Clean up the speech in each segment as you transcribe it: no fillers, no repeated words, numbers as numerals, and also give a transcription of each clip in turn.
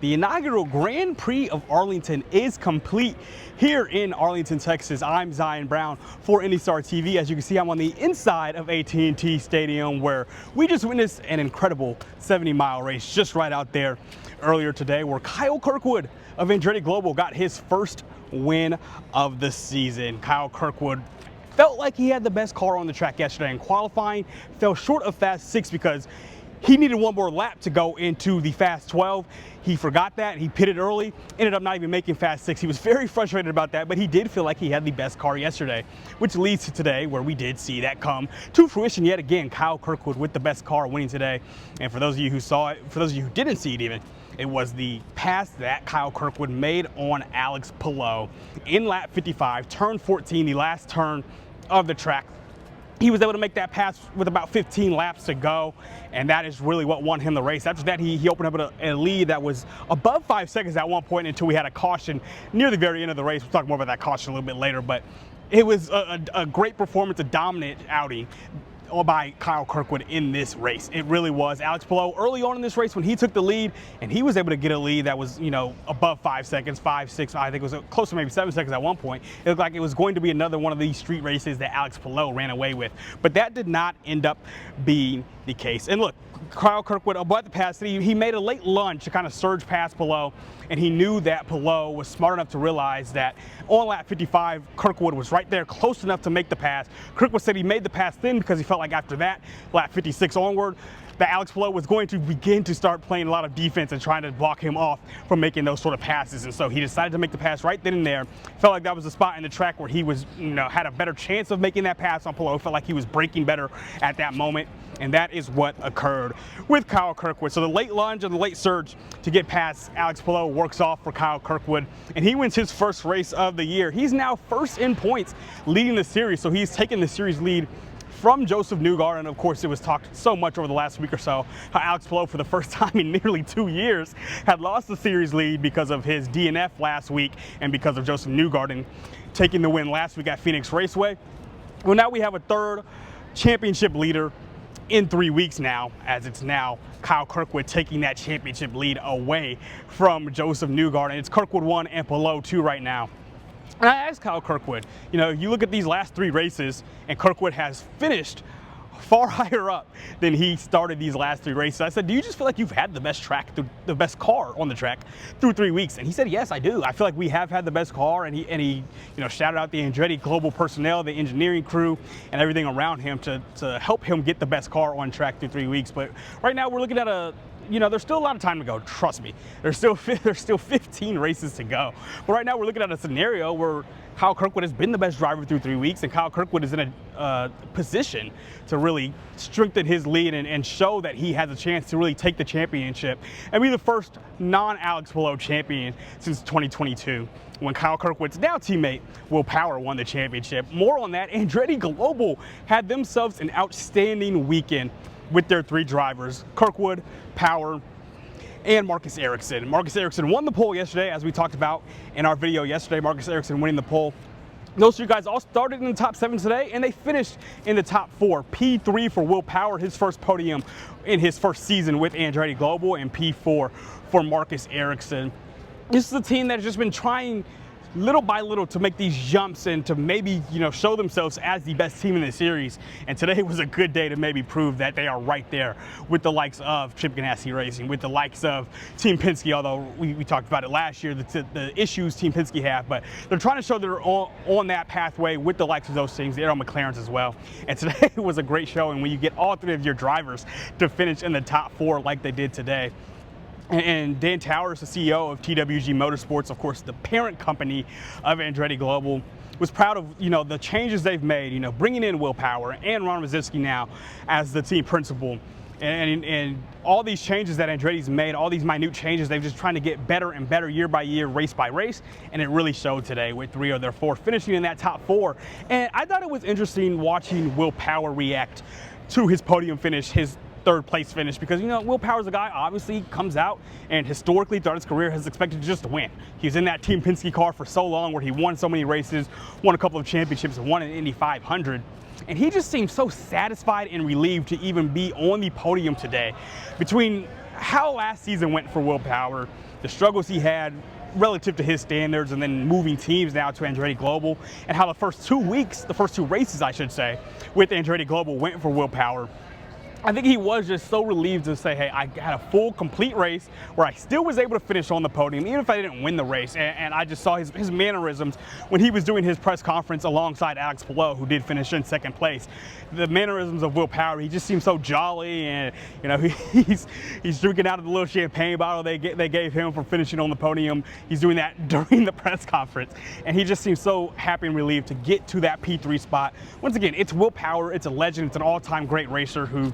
The inaugural Grand Prix of Arlington is complete here in Arlington, Texas. I'm Zion Brown for IndyCar TV. As you can see, I'm on the inside of AT&T Stadium, where we just witnessed an incredible 70-mile race just right out there earlier today, where Kyle Kirkwood of Andretti Global got his first win of the season. Kyle Kirkwood felt like he had the best car on the track yesterday in qualifying, fell short of Fast 6 because he needed one more lap to go into the Fast 12. He forgot that, he pitted early, ended up not even making Fast 6. He was very frustrated about that, but he did feel like he had the best car yesterday, which leads to today, where we did see that come to fruition yet again. Kyle Kirkwood with the best car winning today. And for those of you who saw it, for those of you who didn't see it even, it was the pass that Kyle Kirkwood made on Alex Palou in lap 55, turn 14, the last turn of the track. He was able to make that pass with about 15 laps to go, and that is really what won him the race. After that, he opened up a lead that was above 5 seconds at one point until we had a caution near the very end of the race. We'll talk more about that caution a little bit later, but it was a great performance, a dominant outing by Kyle Kirkwood in this race. It really was. Alex Palou early on in this race when he took the lead, and he was able to get a lead that was, above 5 seconds, 5, 6, I think it was close to maybe 7 seconds at one point. It looked like it was going to be another one of these street races that Alex Palou ran away with, but that did not end up being the case. And look, Kyle Kirkwood above the pass, he made a late lunge to kind of surge past Palou, and he knew that Palou was smart enough to realize that on lap 55, Kirkwood was right there close enough to make the pass. Kirkwood said he made the pass then because he felt like after that, lap 56 onward, that Alex Palou was going to begin to start playing a lot of defense and trying to block him off from making those sort of passes. And so he decided to make the pass right then and there. Felt like that was the spot in the track where he was, had a better chance of making that pass on Palou. Felt like he was braking better at that moment. And that is what occurred with Kyle Kirkwood. So the late lunge and the late surge to get past Alex Palou works off for Kyle Kirkwood, and he wins his first race of the year. He's now first in points leading the series, so he's taken the series lead from Joseph Newgarden. And of course, it was talked so much over the last week or so how Alex Palou, for the first time in nearly 2 years, had lost the series lead because of his DNF last week and because of Joseph Newgarden taking the win last week at Phoenix Raceway. Well, now we have a third championship leader in 3 weeks now, as it's now Kyle Kirkwood taking that championship lead away from Joseph Newgarden. It's Kirkwood 1 and Palou 2 right now. And I asked Kyle Kirkwood, you look at these last 3 races, and Kirkwood has finished far higher up than he started these last 3 races. I said, do you just feel like you've had the best track, the best car on the track through 3 weeks? And he said, yes, I do. I feel like we have had the best car, and he shouted out the Andretti Global personnel, the engineering crew, and everything around him to help him get the best car on track through 3 weeks. But right now we're looking at there's still a lot of time to go. Trust me, there's still 15 races to go. But right now we're looking at a scenario where Kyle Kirkwood has been the best driver through 3 weeks, and Kyle Kirkwood is in a position to really strengthen his lead and show that he has a chance to really take the championship and be the first non-Alex Palou champion since 2022, when Kyle Kirkwood's now teammate Will Power won the championship. More on that. Andretti Global had themselves an outstanding weekend with their 3 drivers, Kirkwood, Power, and Marcus Ericsson. Marcus Ericsson won the pole yesterday, as we talked about in our video yesterday. Marcus Ericsson winning the pole. Those 2 guys all started in the top 7 today, and they finished in the top 4. P3 for Will Power, his first podium in his first season with Andretti Global, and P4 for Marcus Ericsson. This is a team that has just been trying little by little to make these jumps and to maybe, show themselves as the best team in the series. And today was a good day to maybe prove that they are right there with the likes of Chip Ganassi Racing, with the likes of Team Penske, although we talked about it last year, the issues Team Penske have, but they're trying to show they're on that pathway with the likes of those teams, the Aero McLarens as well. And today was a great showing when you get all 3 of your drivers to finish in the top 4 like they did today. And Dan Towers, the CEO of TWG Motorsports, of course, the parent company of Andretti Global, was proud of, the changes they've made, bringing in Will Power and Ron Wazowski now as the team principal. And all these changes that Andretti's made, all these minute changes, they're just trying to get better and better year by year, race by race. And it really showed today with 3 of their 4 finishing in that top 4. And I thought it was interesting watching Will Power react to his podium finish, his 3rd place finish, because Will Power's a guy obviously comes out and historically throughout his career has expected to just win. He was in that Team Penske car for so long, where he won so many races, won a couple of championships, and won an Indy 500. And he just seemed so satisfied and relieved to even be on the podium today. Between how last season went for Will Power, the struggles he had relative to his standards, and then moving teams now to Andretti Global, and how the first 2 races, I should say, with Andretti Global went for Will Power. I think he was just so relieved to say, hey, I had a full, complete race where I still was able to finish on the podium, even if I didn't win the race. And I just saw his mannerisms when he was doing his press conference alongside Alex Palou, who did finish in second place. The mannerisms of Will Power, he just seemed so jolly, and he's drinking out of the little champagne bottle they gave him for finishing on the podium. He's doing that during the press conference, and he just seems so happy and relieved to get to that P3 spot. Once again, it's Will Power, it's a legend, it's an all-time great racer who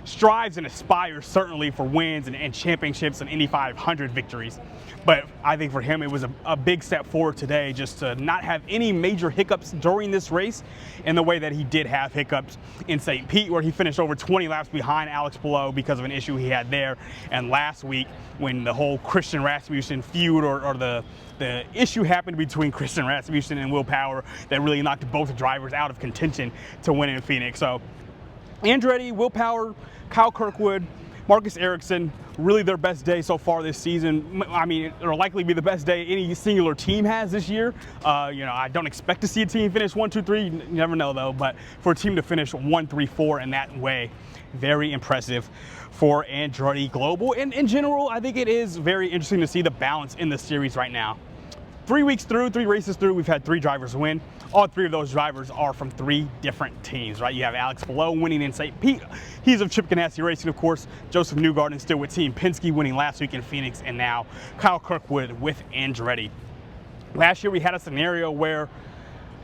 strives and aspires certainly for wins and championships and Indy 500 victories. But I think for him it was a big step forward today just to not have any major hiccups during this race in the way that he did have hiccups in St. Pete, where he finished over 20 laps behind Alex Palou because of an issue he had there, and last week when the whole Christian Rasmussen feud or the issue happened between Christian Rasmussen and Will Power that really knocked both drivers out of contention to win in Phoenix. So Andretti, Will Power, Kyle Kirkwood, Marcus Ericsson, really their best day so far this season. I mean, it'll likely be the best day any singular team has this year. I don't expect to see a team finish 1, 2, 3. You never know though. But for a team to finish 1, 3, 4 in that way, very impressive for Andretti Global. And in general, I think it is very interesting to see the balance in the series right now. 3 weeks through, 3 races through, we've had 3 drivers win. All 3 of those drivers are from 3 different teams, right? You have Alex Palou winning in St. Pete. He's of Chip Ganassi Racing, of course. Joseph Newgarden still with Team Penske, winning last week in Phoenix, and now Kyle Kirkwood with Andretti. Last year we had a scenario where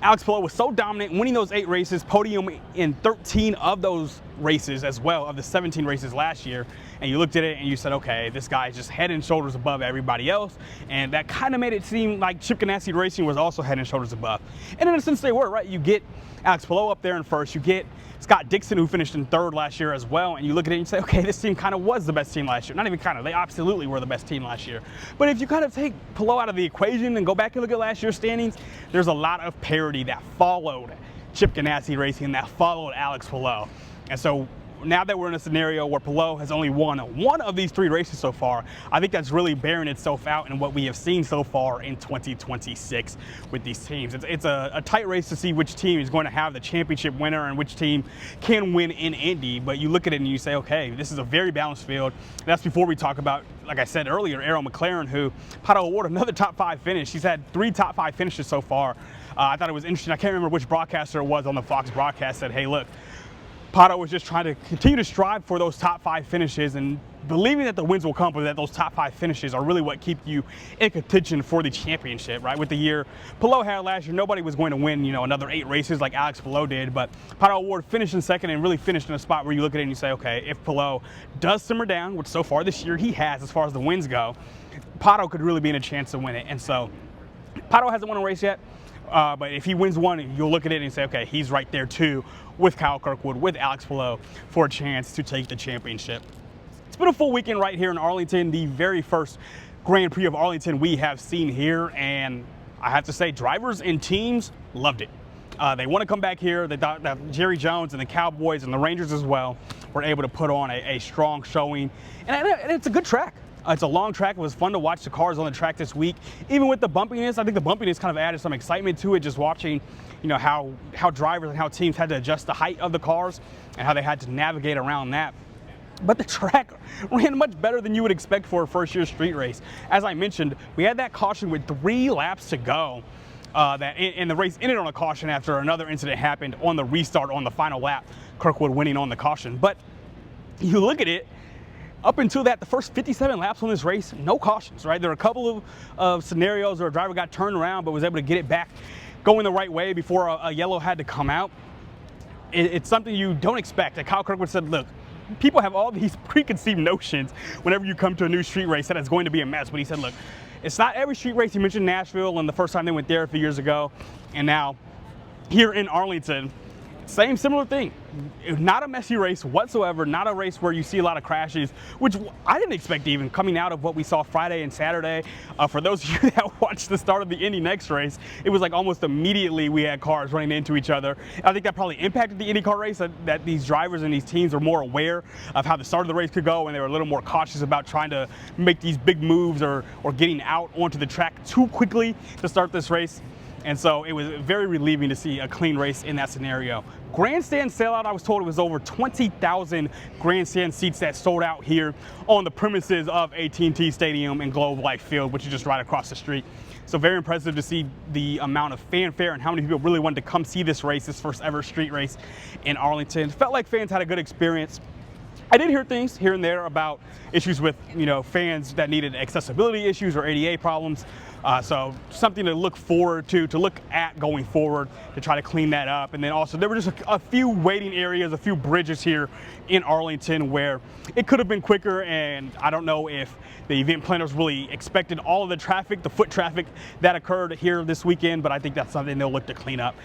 Alex Palou was so dominant, winning those 8 races, podium in 13 of those races as well, of the 17 races last year. And you looked at it and you said, okay, this guy is just head and shoulders above everybody else. And that kind of made it seem like Chip Ganassi Racing was also head and shoulders above. And in a sense they were, right? You get Alex Palou up there in first, you get Scott Dixon, who finished in 3rd last year as well, and you look at it and you say, okay, this team kind of was the best team last year. Not even kind of, they absolutely were the best team last year. But if you kind of take Palou out of the equation and go back and look at last year's standings, there's a lot of parity that followed Chip Ganassi Racing, that followed Alex Palou. And so now that we're in a scenario where Palou has only won 1 of these 3 races so far, I think that's really bearing itself out in what we have seen so far in 2026 with these teams. It's a tight race to see which team is going to have the championship winner and which team can win in Indy, but you look at it and you say, okay, this is a very balanced field. That's before we talk about, like I said earlier, Arrow McLaren, who Pato awarded another top 5 finish. He's had 3 top 5 finishes so far. I thought it was interesting. I can't remember which broadcaster it was on the Fox broadcast said, hey, look, Pato was just trying to continue to strive for those top 5 finishes and believing that the wins will come, but that those top 5 finishes are really what keep you in contention for the championship, right? With the year Palou had last year, nobody was going to win, another 8 races like Alex Palou did, but Pato Award finished in second and really finished in a spot where you look at it and you say, okay, if Palou does simmer down, which so far this year he has as far as the wins go, Pato could really be in a chance to win it. And so Pato hasn't won a race yet. But if he wins one, you'll look at it and say, okay, he's right there too with Kyle Kirkwood, with Alex Palou for a chance to take the championship. It's been a full weekend right here in Arlington, the very first Grand Prix of Arlington we have seen here, and I have to say drivers and teams loved it. They want to come back here. They thought that Jerry Jones and the Cowboys and the Rangers as well were able to put on a strong showing, and it's a good track. It's a long track. It was fun to watch the cars on the track this week. Even with the bumpiness, I think the bumpiness kind of added some excitement to it, just watching, how drivers and how teams had to adjust the height of the cars and how they had to navigate around that. But the track ran much better than you would expect for a first-year street race. As I mentioned, we had that caution with 3 laps to go. And the race ended on a caution after another incident happened on the restart on the final lap, Kirkwood winning on the caution. But you look at it, up until that, the first 57 laps on this race, no cautions, right? There were a couple of scenarios where a driver got turned around but was able to get it back going the right way before a yellow had to come out. It's something you don't expect. And Kyle Kirkwood said, look, people have all these preconceived notions whenever you come to a new street race that it's going to be a mess. But he said, look, it's not every street race. He mentioned Nashville and the first time they went there a few years ago. And now here in Arlington, Same similar thing. Not a messy race whatsoever, not a race where you see a lot of crashes, which I didn't expect even coming out of what we saw Friday and Saturday. For those of you that watched the start of the Indy Next race, it was like almost immediately we had cars running into each other. I think that probably impacted the IndyCar race, that these drivers and these teams were more aware of how the start of the race could go, and they were a little more cautious about trying to make these big moves or getting out onto the track too quickly to start this race. And so it was very relieving to see a clean race in that scenario. Grandstand sellout, I was told it was over 20,000 grandstand seats that sold out here on the premises of AT&T Stadium and Globe Life Field, which is just right across the street. So very impressive to see the amount of fanfare and how many people really wanted to come see this race, this first ever street race in Arlington. Felt like fans had a good experience. I did hear things here and there about issues with, fans that needed accessibility issues or ADA problems. So something to look forward to look at going forward to try to clean that up. And then also there were just a few waiting areas, a few bridges here in Arlington where it could have been quicker, and I don't know if the event planners really expected all of the traffic, the foot traffic that occurred here this weekend, but I think that's something they'll look to clean up.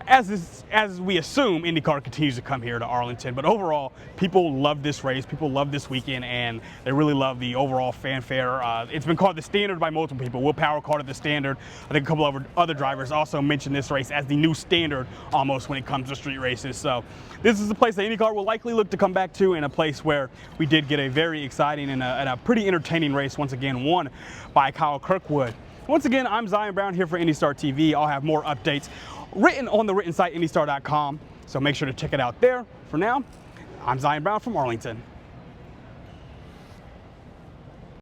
As we assume IndyCar continues to come here to Arlington. But overall, people love this race, people love this weekend, and they really love the overall fanfare. It's been called the standard by multiple people. Will Power called it the standard. I think a couple of other drivers also mentioned this race as the new standard almost when it comes to street races. So this is a place that IndyCar will likely look to come back to, and a place where we did get a very exciting and a pretty entertaining race, once again won by Kyle Kirkwood. Once again, I'm Zion Brown here for IndyStar TV. I'll have more updates written on the written site, IndyStar.com, so make sure to check it out there. For now, I'm Zion Brown from Arlington.